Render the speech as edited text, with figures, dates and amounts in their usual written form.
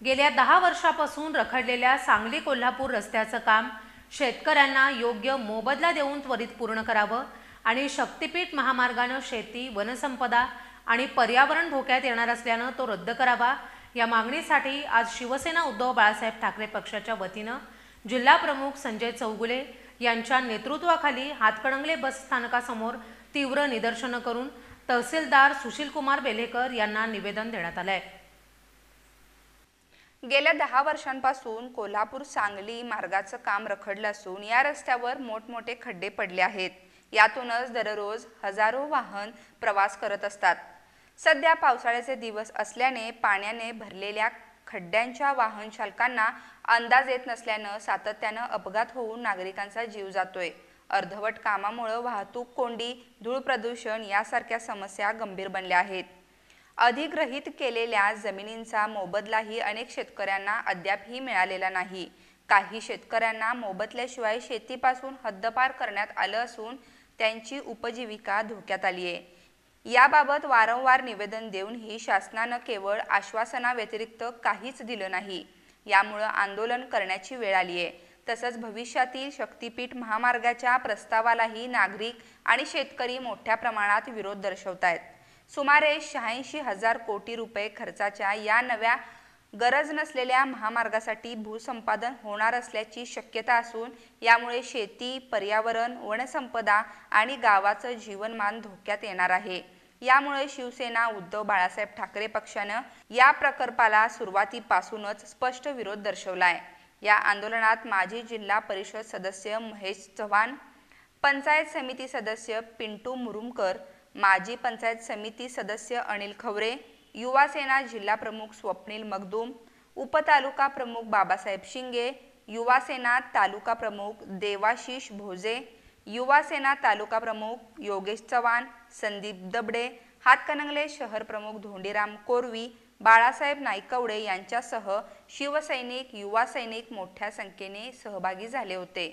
गेल्या 10 वर्षापासून रखडलेल्या सांगली कोल्हापूर रस्त्याचं काम शेतकऱ्यांना योग्य मोबदला देऊन त्वरित पूर्ण करावं आणि शक्तीपीठ महामार्गाने शेती, वनसंपदा आणि पर्यावरण धोक्यात येणार असल्यानं तो रद्द करावा या मागणीसाठी आज शिवसेना उद्धव बाळासाहेब ठाकरे पक्षाच्या वतीनं जिल्हा प्रमुख संजय चौगुले यांच्या नेतृत्वाखाली हातकणंगले बस स्थानकासमोर तीव्र निदर्शनं करून तहसीलदार सुशीलकुमार बेलेकर यांना निवेदन देण्यात आलंय। गेल्या 10 वर्षांपासून कोल्हापूर सांगली मार्गाचं काम रखडलं असून या रस्त्यावर मोठमोठे खड्डे पडले आहेत। यातूनच दररोज हजारो वाहन प्रवास करत असतात। सध्या पावसाळ्याचे दिवस असल्याने पाण्याने भरलेल्या खड्ड्यांच्या वाहन चालकांना अंदाज येत नसल्याने सातत्याने अपघात होऊन नागरिकांचा जीव जातोय। अर्धवट कामामुळे वाहतूक कोंडी, धूळ प्रदूषण यासारख्या समस्या गंभीर बनल्या आहेत। अधिग्रहित केलेल्या जमिनींचा मोबदलाही अनेक शेतकऱ्यांना अद्यापही मिळालेला नाही। काही शेतकऱ्यांना मोबदल्याशिवाय शेतीपासून हद्दपार करण्यात आलं असून त्यांची उपजीविका धोक्यात आली आहे। याबाबत वारंवार निवेदन देऊनही शासनानं केवळ आश्वासनाव्यतिरिक्त काहीच दिलं नाही। यामुळे आंदोलन करण्याची वेळ आली आहे। तसंच भविष्यातील शक्तीपीठ महामार्गाच्या प्रस्तावालाही नागरिक आणि शेतकरी मोठ्या प्रमाणात विरोध दर्शवतायत। सुमारे 86,000 कोटी रुपये खर्चाच्या या नव्या गरज नसलेल्या महामार्गासाठी भूसंपादन होणार असल्याची शक्यता असून यामुळे शेती, पर्यावरण, वनसंपदा आणि गावाचं जीवनमान धोक्यात येणार आहे। यामुळे शिवसेना उद्धव बाळासाहेब ठाकरे पक्षानं या प्रकल्पाला सुरुवातीपासूनच स्पष्ट विरोध दर्शवलाय। या आंदोलनात माजी जिल्हा परिषद सदस्य महेश चव्हाण, पंचायत समिती सदस्य पिंटू मुरुमकर, माजी पंचायत समिती सदस्य अनिल खवरे, युवा सेना जिल्हा प्रमुख स्वप्नील मगदूम, उपतालुका प्रमुख बाबासाहेब शिंगे, युवा सेना तालुका प्रमुख देवाशीष भोजे, युवा सेना तालुका प्रमुख योगेश चव्हाण, संदीप दबडे, हातकणंगले शहर प्रमुख धोंडीराम कोरवी, बाळासाहेब नाईकवडे यांच्यासह शिवसैनिक, युवा सैनिक मोठ्या संख्येने सहभागी झाले होते।